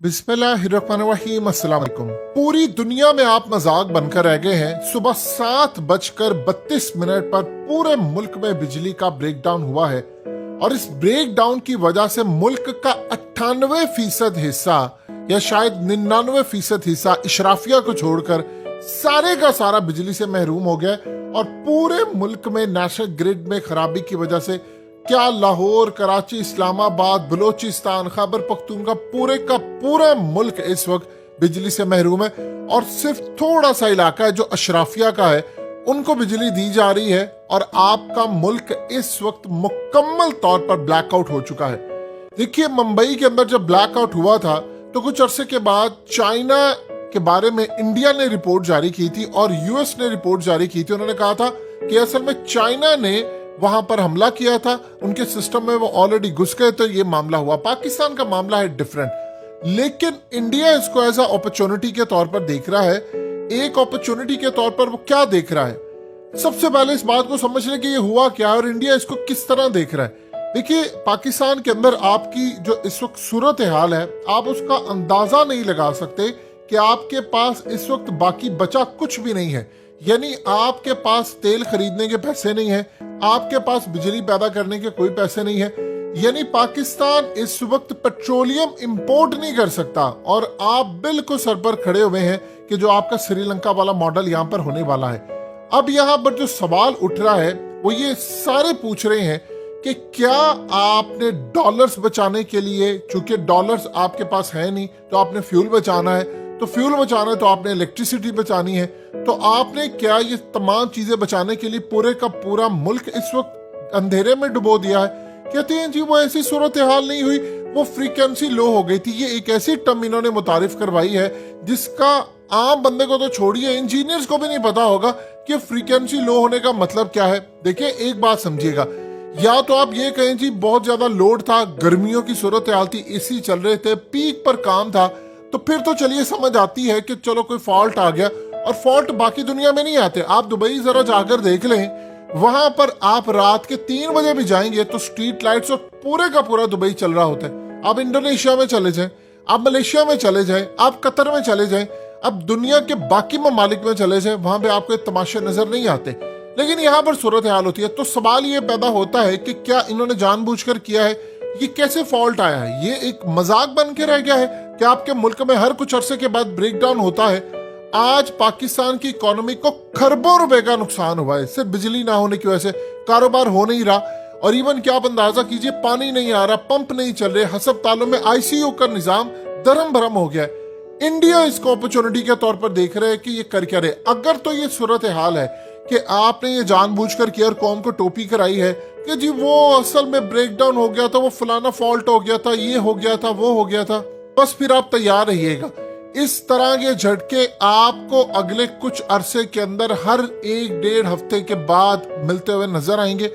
बिस्मिल्लाहिर्रहमानिर्रहीम, अस्सलाम वालेकुम। पूरी दुनिया में आप मजाक बनकर रह गए हैं। सुबह 7:32 पर पूरे मुल्क में बिजली का ब्रेकडाउन हुआ है और इस ब्रेकडाउन की वजह से मुल्क का 98% हिस्सा या शायद 99% हिस्सा इशराफिया को छोड़कर सारे का सारा बिजली से महरूम हो गया और पूरे मुल्क में नेशनल ग्रिड में खराबी की वजह से क्या लाहौर, कराची, इस्लामाबाद, बलोचिस्तान, खैबर पख्तूनख्वा पूरे का पूरा मुल्क इस वक्त बिजली से महरूम है और सिर्फ थोड़ा सा इलाका है जो अशराफिया का है, उनको बिजली दी जा रही है और आपका मुल्क इस वक्त मुकम्मल तौर पर ब्लैकआउट हो चुका है। देखिए, मुंबई के अंदर जब ब्लैकआउट हुआ था तो कुछ अरसे के बाद चाइना के बारे में इंडिया ने रिपोर्ट जारी की थी और यूएस ने रिपोर्ट जारी की थी। उन्होंने कहा था कि असल में चाइना ने वहां पर हमला किया था, उनके सिस्टम में वो ऑलरेडी घुस गए तो ये मामला हुआ। पाकिस्तान का मामला है डिफरेंट, लेकिन इंडिया इसको एज अ अपॉर्चुनिटी के तौर पर देख रहा है। एक अपॉर्चुनिटी के तौर पर वो क्या देख रहा है, सबसे पहले इस बात को समझ लें कि ये हुआ क्या और इंडिया इसको किस तरह देख रहा है। देखिए, पाकिस्तान के अंदर आपकी जो इस वक्त सूरत हाल है, आप उसका अंदाजा नहीं लगा सकते कि आपके पास इस वक्त बाकी बचा कुछ भी नहीं है। यानी आपके पास तेल खरीदने के पैसे नहीं है, आपके पास बिजली पैदा करने के कोई पैसे नहीं है। यानी पाकिस्तान इस वक्त पेट्रोलियम इंपोर्ट नहीं कर सकता और आप बिल्कुल सर पर खड़े हुए हैं कि जो आपका श्रीलंका वाला मॉडल यहाँ पर होने वाला है। अब यहाँ पर जो सवाल उठ रहा है वो ये सारे पूछ रहे हैं कि क्या आपने डॉलर्स बचाने के लिए, चूंकि डॉलर्स आपके पास है नहीं तो आपने फ्यूल बचाना है, तो फ्यूल बचाना है तो आपने इलेक्ट्रिसिटी बचानी है, तो आपने क्या ये तमाम चीजें बचाने के लिए पूरे का पूरा मुल्क इस वक्त अंधेरे में डुबो दिया है। कहते हैं जी वो ऐसी सूरत हाल नहीं हुई, वो फ्रीक्वेंसी लो हो गई थी। ये एक ऐसी टर्म इन्होंने मुतारिफ करवाई है जिसका आम बंदे को तो छोड़िए, इंजीनियर्स को भी नहीं पता होगा कि फ्रीक्वेंसी लो होने का मतलब क्या है। देखिए, एक बात समझिएगा, या तो आप ये कहें जी बहुत ज्यादा लोड था, गर्मियों की सूरत हाल थी, एसी चल रहे थे, पीक पर काम था, तो फिर तो चलिए समझ आती है कि चलो कोई फॉल्ट आ गया। और फॉल्ट बाकी दुनिया में नहीं आते। आप दुबई जरा जाकर देख लें, वहां पर आप रात के 3 बजे भी जाएंगे तो स्ट्रीट लाइट्स और पूरे का पूरा दुबई चल रहा होता है। आप इंडोनेशिया में चले जाएं, आप मलेशिया में चले जाएं, आप कतर में चले जाएं, अब दुनिया के बाकी ममालिक में चले जाएं, वहां पे आपको तमाशे नजर नहीं आते, लेकिन यहाँ पर सूरत हाल होती है। तो सवाल ये पैदा होता है कि क्या इन्होंने जानबूझकर किया है, ये कैसे फॉल्ट आया है, ये एक मजाक बन के रह गया है कि आपके मुल्क में हर कुछ अरसे के बाद ब्रेकडाउन होता है। आज पाकिस्तान की इकोनॉमी को खरबों रुपए का नुकसान हुआ है सिर्फ बिजली ना होने की वजह से। कारोबार हो नहीं रहा और इवन क्या आप अंदाजा कीजिए, पानी नहीं आ रहा, पंप नहीं चल रहे, अस्पतालों में आईसीयू का निजाम दरम भरम हो गया है। इंडिया इसको अपॉर्चुनिटी के तौर पर देख रहे हैं कि ये कर क्या रहे। अगर तो ये सूरत हाल है कि आपने ये जानबूझकर किया और कौम को टोपी कराई है कि जी वो असल में ब्रेकडाउन हो गया था, वो फलाना फॉल्ट हो गया था, ये हो गया था, वो हो गया था, बस फिर आप तैयार रहिएगा। इस तरह के झटके आपको अगले कुछ अरसे के अंदर हर 1-1.5 हफ्ते के बाद मिलते हुए नजर आएंगे।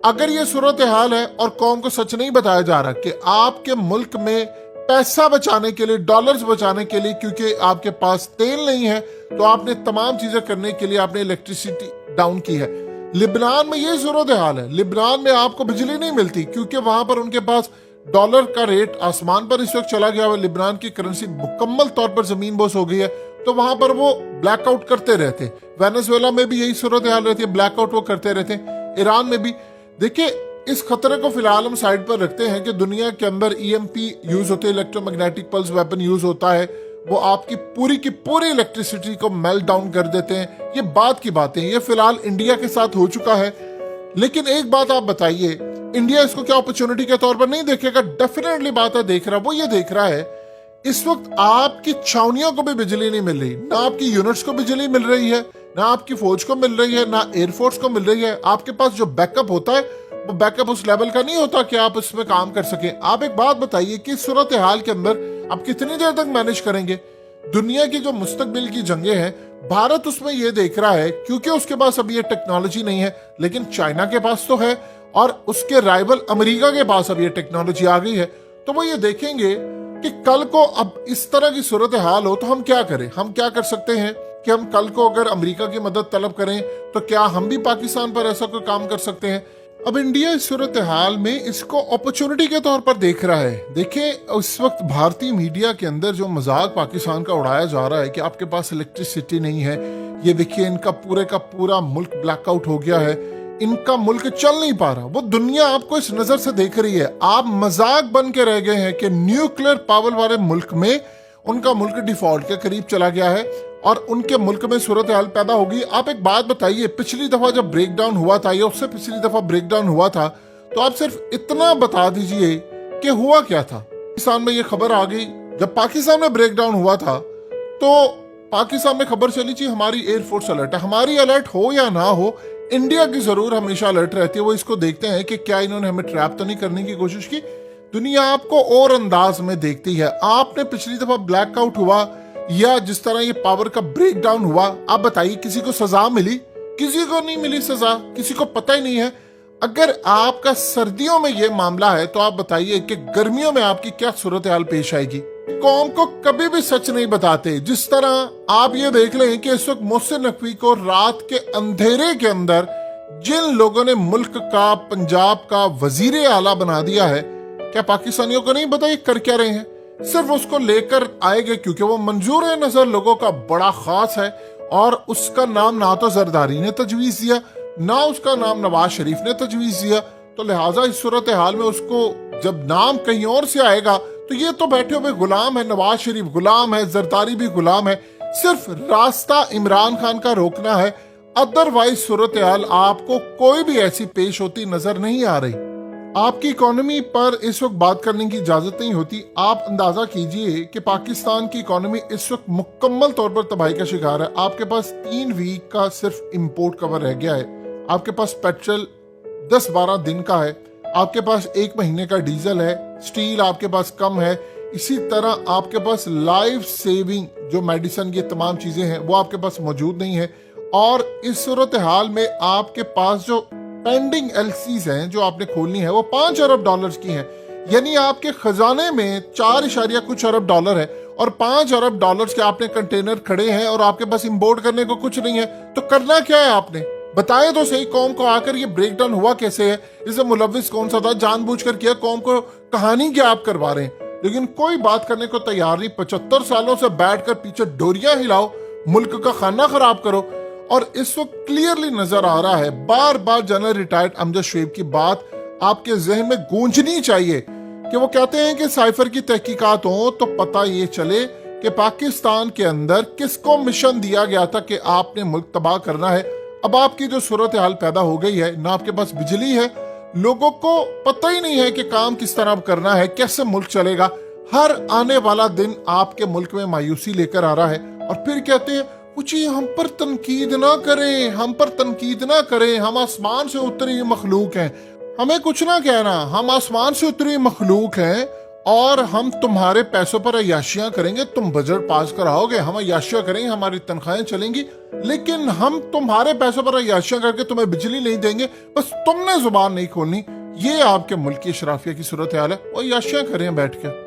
अगर ये सूरत हाल है और कौम को सच नहीं बताया जा रहा कि आपके मुल्क में पैसा बचाने के लिए, डॉलर्स बचाने के लिए, क्योंकि आपके पास तेल नहीं है तो आपने तमाम चीजें करने के लिए आपने इलेक्ट्रिसिटी डाउन की है। लिबनान में ये सूरत हाल है, लिबनान में आपको बिजली नहीं मिलती क्योंकि वहां पर उनके पास डॉलर का रेट आसमान पर इस वक्त चला गया है। लिबनान की करेंसी मुकम्मल तौर पर जमीन बोस हो गई है, तो वहां पर वो ब्लैकआउट करते रहते। वेनेजुएला में भी यही सूरत हाल रहती है, ब्लैकआउट वो करते रहते। ईरान में भी देखिए, इस खतरे को फिलहाल हम साइड पर रखते हैं कि दुनिया के अंदर ईएमपी यूज होते हैं, इलेक्ट्रोमैग्नेटिक पल्स वेपन यूज होता है, वो आपकी पूरी की पूरी इलेक्ट्रिसिटी को मेल्ट डाउन कर देते हैं। ये बात की बातें, ये फिलहाल इंडिया के साथ हो चुका है। लेकिन एक बात आप बताइए, इंडिया इसको क्या अपॉर्चुनिटी के तौर पर नहीं देखेगा? डेफिनेटली बात है देख रहा। वो ये देख रहा है इस वक्त आपकी छावनियों को भी बिजली नहीं मिल रही, ना आपकी यूनिट्स को बिजली मिल रही है, ना आपकी फौज को मिल रही है, ना एयरफोर्स को मिल रही है। आपके पास जो बैकअप होता है वो बैकअप उस लेवल का नहीं होता कि आप इसमें काम कर सके। आप एक बात बताइए कि सूरत हाल के अंदर आप कितनी देर तक मैनेज करेंगे? दुनिया की जो मुस्तकबिल की जंगें हैं, भारत उसमें ये देख रहा है क्योंकि उसके पास अभी ये टेक्नोलॉजी नहीं है, लेकिन चाइना के पास तो है और उसके राइवल अमेरिका के पास अब ये टेक्नोलॉजी आ गई है। तो वो ये देखेंगे कि कल को अब इस तरह की सूरत हाल हो तो हम क्या करें। हम क्या कर सकते हैं कि हम कल को अगर अमेरिका की मदद तलब करें तो क्या हम भी पाकिस्तान पर ऐसा कोई काम कर सकते हैं? अब इंडिया इस सूरत हाल में इसको अपॉर्चुनिटी के तौर पर देख रहा है। देखें, इस वक्त भारतीय मीडिया के अंदर जो मजाक पाकिस्तान का उड़ाया जा रहा है कि आपके पास इलेक्ट्रिसिटी नहीं है, ये देखिए इनका पूरे का पूरा मुल्क ब्लैकआउट हो गया है, इनका मुल्क चल नहीं पा रहा, वो दुनिया आपको इस नजर से देख रही है। आप मजाक बन के रह गए हैं कि न्यूक्लियर पावर वाले मुल्क में उनका मुल्क डिफॉल्ट के करीब चला गया है और उनके मुल्क में सूरत हाल पैदा होगी। आप एक बात बताइए, पिछली दफा जब ब्रेक डाउन हुआ था या उससे पिछली दफा ब्रेक डाउन हुआ था, तो आप सिर्फ इतना बता दीजिए कि हुआ क्या था। पाकिस्तान में ये खबर आ गई, जब पाकिस्तान में ब्रेक डाउन हुआ था तो पाकिस्तान में खबर चली थी हमारी एयरफोर्स अलर्ट है। हमारी अलर्ट हो या ना हो, इंडिया की जरूर हमेशा अलर्ट रहती है। वो इसको देखते हैं कि क्या इन्होंने हमें ट्रैप तो नहीं करने की कोशिश की। दुनिया आपको और अंदाज में देखती है। आपने पिछली दफा ब्लैकआउट हुआ या जिस तरह ये पावर का ब्रेक डाउन हुआ, आप बताइए किसी को सजा मिली? किसी को नहीं मिली सजा, किसी को पता ही नहीं है। अगर आपका सर्दियों में ये मामला है तो आप बताइए कि गर्मियों में आपकी क्या सूरत हाल पेश आएगी। कौम को कभी भी सच नहीं बताते। जिस तरह आप ये देख लें कि इस वक्त मोहसिन नकवी को रात के अंधेरे के अंदर जिन लोगों ने मुल्क का, पंजाब का वजीर आला बना दिया है, क्या पाकिस्तानियों को नहीं पता ये कर क्या रहे हैं? सिर्फ उसको लेकर आएंगे क्योंकि वो मंजूर है नजर लोगों का बड़ा खास है और उसका नाम ना तो जरदारी ने तजवीज दिया, ना उसका नाम नवाज शरीफ ने तजवीज दिया। तो लिहाजा इस सूरत हाल में उसको जब नाम कहीं और से आएगा तो ये तो बैठे हुए गुलाम है, नवाज शरीफ गुलाम है, जरदारी भी गुलाम है। सिर्फ रास्ता इमरान खान का रोकना है, अदरवाइज सूरत हाल आपको कोई भी ऐसी पेश होती नजर नहीं आ रही। आपकी इकोनॉमी पर इस वक्त बात करने की इजाजत नहीं होती। आप अंदाजा कीजिए कि पाकिस्तान की इकोनॉमी इस वक्त मुकम्मल तौर पर तबाही का शिकार है। आपके पास 3 वीक का सिर्फ इंपोर्ट कवर रह गया है, आपके पास पेट्रोल 10-12 दिन का है, आपके पास 1 महीने का डीजल है, स्टील आपके पास कम है। इसी तरह आपके पास लाइफ सेविंग जो मेडिसिन, ये तमाम चीजें हैं वो आपके पास मौजूद नहीं है। और इस सूरत हाल में आपके पास जो पेंडिंग एलसीज हैं जो आपने खोलनी है वो 5 अरब डॉलर्स की हैं। यानी आपके खजाने में 4 कुछ अरब डॉलर है और 5 अरब डॉलर्स के आपने कंटेनर खड़े हैं और आपके पास इंपोर्ट करने को कुछ नहीं है। तो करना क्या है आपने? बताएं तो सही, कौम को आकर ये ब्रेक डाउन हुआ कैसे है, इसे मुलविस कौन सा था, जानबूझकर किया, कौम को कहानी क्या आप करवा रहे हैं? लेकिन कोई बात करने को तैयार नहीं। 75 सालों से बैठकर पीछे डोरियां हिलाओ, मुल्क का खाना खराब करो। और इस वक्त क्लियरली नजर आ रहा है, बार बार जनरल रिटायर्ड अमजद शुएब की बात आपके जहन में गूंजनी चाहिए कि वो कहते हैं कि साइफर की तहकीकात हो तो पता ये चले कि पाकिस्तान के अंदर किसको मिशन दिया गया था कि आपने मुल्क तबाह करना है। अब आपकी जो सूरत हाल पैदा हो गई है, ना आपके पास बिजली है, लोगों को पता ही नहीं है कि काम किस तरह करना है, कैसे मुल्क चलेगा। हर आने वाला दिन आपके मुल्क में मायूसी लेकर आ रहा है और फिर कहते हैं पूछिए हम पर तनकीद ना करें, हम पर तनकीद ना करें, हम आसमान से उतरी मखलूक हैं। हमें कुछ ना कहना, हम आसमान से उतरी मखलूक हैं और हम तुम्हारे पैसों पर अय्याशियां करेंगे। तुम बजट पास कराओगे, हम अय्याशियां करेंगे, हमारी तनख्वाहें चलेंगी, लेकिन हम तुम्हारे पैसों पर अय्याशियां करके तुम्हें बिजली नहीं देंगे, बस तुमने जुबान नहीं खोलनी। ये आपके मुल्क की शराफिया की सूरत हाल है, वो अय्याशियां करें बैठ के।